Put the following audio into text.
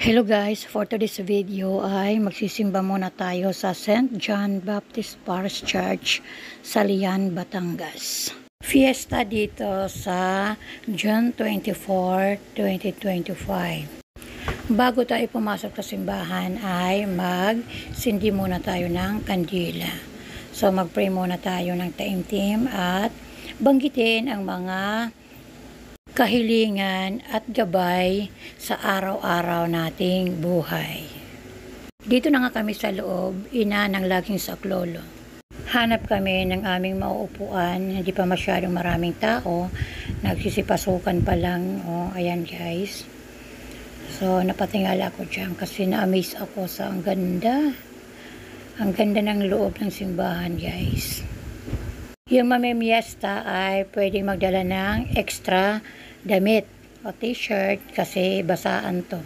Hello guys, for today's video ay magsisimba muna tayo sa St. John Baptist Parish Church sa Lian, Batangas. Fiesta dito sa June 24, 2025. Bago tayo pumasok sa simbahan ay magsindi muna tayo ng kandila. So magpray muna tayo ng taimtim at banggitin ang mga kahilingan at gabay sa araw-araw nating buhay. Dito na nga kami sa loob, ina ng laging saklolo. Hanap kami ng aming mauupuan, hindi pa masyadong maraming tao, nagsisipasukan pa lang, ayan guys. So napatingala ako dyan kasi na-amaze ako sa ang ganda ng loob ng simbahan guys. Yung mamimiesta ay pwede magdala ng extra damit o t-shirt kasi basaan to.